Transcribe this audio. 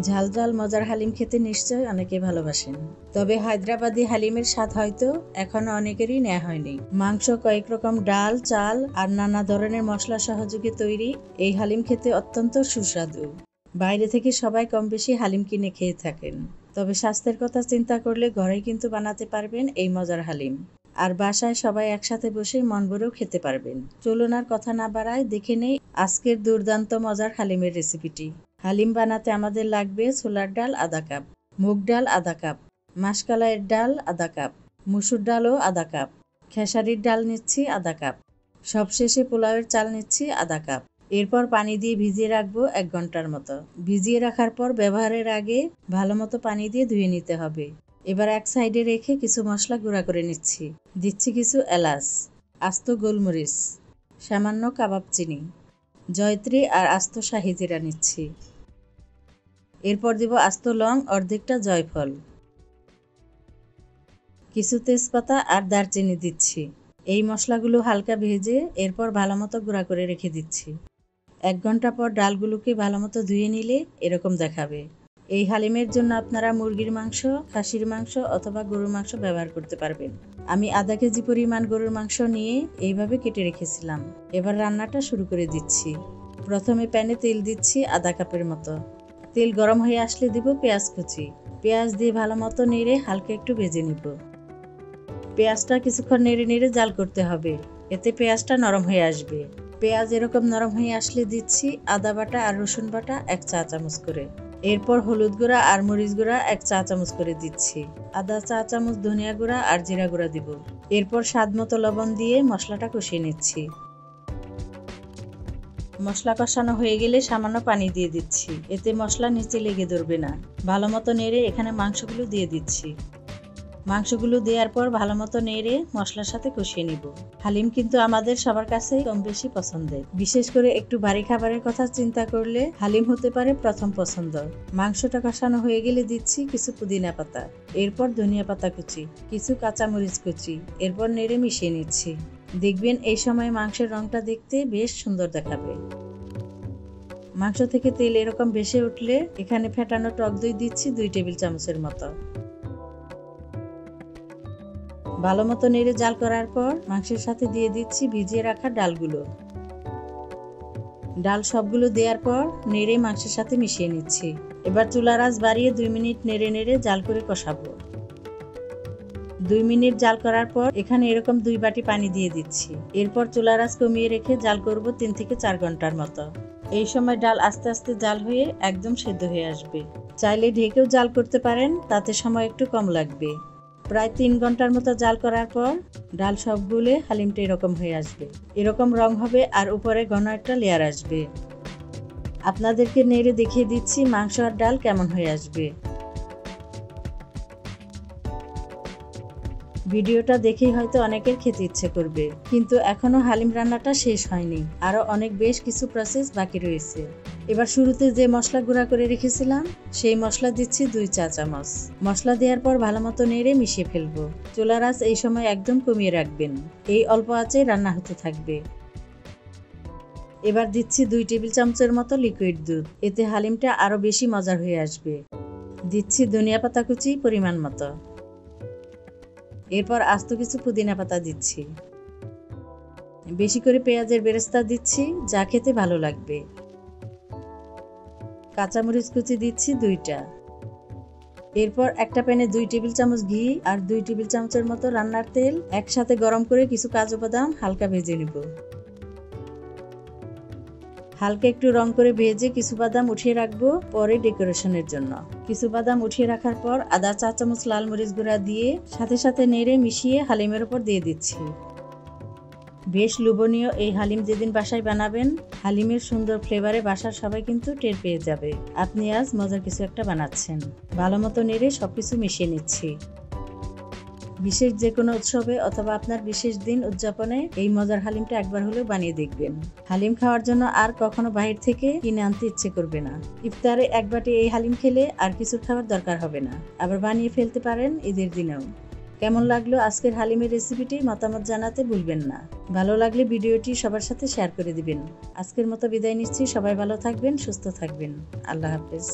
ঝাল ঝাল মজার হালিম খেতে নিশ্চয়ই অনেকে ভালোবাসেন, তবে হায়দ্রাবাদি হালিমের স্বাদ হয়তো এখনো অনেকেরই নেওয়া হয়নি। মাংস, কয়েক রকম ডাল, চাল আর নানা ধরনের মশলা সহযোগে তৈরি এই হালিম খেতে অত্যন্ত সুস্বাদু। বাইরে থেকে সবাই কম বেশি হালিম কিনে খেয়ে থাকেন, তবে স্বাস্থ্যের কথা চিন্তা করলে ঘরেই কিন্তু বানাতে পারবেন এই মজার হালিম। আর বাসায় সবাই একসাথে বসে মন ভরেও খেতে পারবেন। চলুন আর কথা না বাড়ায় দেখে নেই আজকের দুর্দান্ত মজার হালিমের রেসিপিটি। হালিম বানাতে আমাদের লাগবে ছোলার ডাল আধা কাপ, মুগ ডাল আধা কাপ, মাসকলাইয়ের ডাল আধা কাপ, মুসুর ডালও আধা কাপ, খেসারির ডাল নিচ্ছি আধা কাপ, সবশেষে পোলাওয়ের চাল নিচ্ছি আধা কাপ। এরপর পানি দিয়ে ভিজিয়ে রাখবো 1 ঘন্টার মতো। ভিজিয়ে রাখার পর ব্যবহারের আগে ভালো মতো পানি দিয়ে ধুয়ে নিতে হবে। এবার এক সাইডে রেখে কিছু মশলা গুঁড়া করে নিচ্ছি। দিচ্ছি কিছু এলাচ, আস্ত গোলমরিচ, সামান্য কাবাব চিনি, জয়ত্রী আর আস্ত শাহি জিরা নিচ্ছি। এরপর দিব আস্ত লং অর্ধেকটা জয়ফল, কিছু তেজপাতা আর দারচিনি দিচ্ছি। এই মশলাগুলো হালকা ভেজে এরপর ভালো মতো গুঁড়া করে রেখে দিচ্ছি। 1 ঘন্টা পর ডালগুলোকে ভালো মতো ধুয়ে নিলে এরকম দেখাবে। এই হালিমের জন্য আপনারা মুরগির মাংস, খাসির মাংস অথবা গরুর মাংস ব্যবহার করতে পারবেন। আমি আধা কেজি পরিমাণ গরুর মাংস নিয়ে এইভাবে কেটে রেখেছিলাম। এবার রান্নাটা শুরু করে দিচ্ছি। প্রথমে প্যানে তেল দিচ্ছি আধা কাপের মতো। তেল গরম হয়ে আসলে দিব পেঁয়াজ কুচি। পেঁয়াজ দিয়ে ভালো মতো নেড়ে হালকা একটু ভেজে নিব। পেঁয়াজটা কিছুক্ষণ নেড়ে নেড়ে জাল করতে হবে, এতে পেঁয়াজটা নরম হয়ে আসবে। পেঁয়াজ এরকম নরম হয়ে আসলে দিচ্ছি আদা বাটা আর রসুন বাটা 1 চা চামচ করে। এরপর হলুদ গুঁড়া আর মরিচ গুঁড়া 1 চা চামচ করে দিচ্ছি। আধা চা চামচ ধনিয়া গুঁড়া আর জিরা গুঁড়া দিব। এরপর স্বাদ মতো লবণ দিয়ে মশলাটা কষিয়ে নিচ্ছি। মশলা কষানো হয়ে গেলে সামান্য পানি দিয়ে দিচ্ছি, এতে মশলা নিচে লেগে ধরবে না। ভালো মতো নেড়ে এখানে মাংসগুলো দিয়ে দিচ্ছি। মাংসগুলো দেওয়ার পর ভালো মতো নেড়ে মশলার সাথে কষিয়ে নিব। হালিম কিন্তু আমাদের সবার কাছেই কম বেশি পছন্দের, বিশেষ করে একটু ভারী খাবারের কথা চিন্তা করলে হালিম হতে পারে প্রথম পছন্দ। মাংসটা কষানো হয়ে গেলে দিচ্ছি কিছু পুদিনা পাতা, এরপর ধনিয়া পাতা কুচি, কিছু কাঁচামরিচ কুচি, এরপর নেড়ে মিশিয়ে নিচ্ছি। দেখবেন এই সময় মাংসের রংটা দেখতে বেশ সুন্দর দেখাবে। মাংস থেকে তেল এরকম ভেসে উঠলে এখানে ফেটানো টক দই দিচ্ছি 2 টেবিল চামচের মতো। ভালো মতো নেড়ে জাল করার পর মাংসের সাথে দিয়ে দিচ্ছি ভিজিয়ে রাখা ডালগুলো। ডাল সবগুলো দেওয়ার পর নেড়ে মাংসের সাথে মিশিয়ে নিচ্ছি। এবার চুলার আঁচ বাড়িয়ে 2 মিনিট নেড়ে নেড়ে জাল করে কষাবো। 2 মিনিট জাল করার পর এখানে এরকম 2 বাটি পানি দিয়ে দিচ্ছি। এরপর চুলার আঁচ কমিয়ে রেখে জাল করব 3 থেকে 4 ঘন্টার মতো। এই সময় ডাল আস্তে আস্তে জাল হয়ে একদম সেদ্ধ হয়ে আসবে। চাইলে ঢেকেও জাল করতে পারেন, তাতে সময় একটু কম লাগবে। প্রায় 3 ঘন্টার মতো জাল করার পর ডাল সব গুলে হালিমটা এরকম হয়ে আসবে। এরকম রং হবে আর উপরে ঘন একটা লেয়ার আসবে। আপনাদেরকে নেড়ে দেখিয়ে দিচ্ছি মাংস আর ডাল কেমন হয়ে আসবে। ভিডিওটা দেখেই হয়তো অনেকের খেতে ইচ্ছে করবে, কিন্তু এখনো হালিম রান্নাটা শেষ হয়নি, আরো অনেক বেশ কিছু প্রসেস বাকি রয়েছে। এবার শুরুতে যে মশলা গুঁড়া করে রেখেছিলাম সেই মশলা দিচ্ছি 2 চা চামচ। মশলা দেওয়ার পর ভালো মতো নেড়ে মিশিয়ে ফেলবো। চুলার আঁচ এই সময় একদম কমিয়ে রাখবেন, এই অল্প আঁচে রান্না হতে থাকবে। এবার দিচ্ছি 2 টেবিল চামচের মতো লিকুইড দুধ, এতে হালিমটা আরো বেশি মজার হয়ে আসবে। দিচ্ছি ধনিয়া পাতা কুচি পরিমাণ মতো। এরপর আস্ত কিছু পুদিনা পাতা দিচ্ছি। বেশি করে পেঁয়াজের বেরেস্তা দিচ্ছি, যা খেতে ভালো লাগবে। কাঁচামরিচ কুচি দিচ্ছি 2টা। এরপর একটা প্যানে 2 টেবিল চামচ ঘি আর 2 টেবিল চামচের মতো রান্নার তেল একসাথে গরম করে কিছু কাজু বাদাম হালকা ভেজে নিব। হালকা একটু রং করে ভেজে কিছু বাদাম উঠিয়ে রাখবো পরে ডেকোরেশনের জন্য। কিছু বাদাম উঠিয়ে রাখার পর আধা চা চামচ লাল মরিচ গুঁড়া দিয়ে সাথে সাথে নেড়ে মিশিয়ে হালিমের উপর দিয়ে দিচ্ছি। বেশ লোভনীয় এই হালিম যেদিন বাসায় বানাবেন, হালিমের সুন্দর ফ্লেভারে বাসার সবাই কিন্তু টের পেয়ে যাবে আপনি আজ মজার কিছু একটা বানাচ্ছেন। ভালো মতো নেড়ে সবকিছু মিশিয়ে নিচ্ছি। বিশেষ যে কোনো উৎসবে অথবা আপনার বিশেষ দিন উদযাপনে এই মজার হালিমটা একবার হলেও বানিয়ে দেখবেন। হালিম খাওয়ার জন্য আর কখনো বাইরে থেকে কিনে আনতে ইচ্ছে করবে না। ইফতারে 1 বাটি এই হালিম খেলে আর কিছুর খাবার দরকার হবে না। আবার বানিয়ে ফেলতে পারেন ঈদের দিনেও। কেমন লাগলো আজকের হালিমের রেসিপিটি মতামত জানাতে ভুলবেন না। ভালো লাগলে ভিডিওটি সবার সাথে শেয়ার করে দিবেন। আজকের মতো বিদায় নিচ্ছি। সবাই ভালো থাকবেন, সুস্থ থাকবেন। আল্লাহ হাফেজ।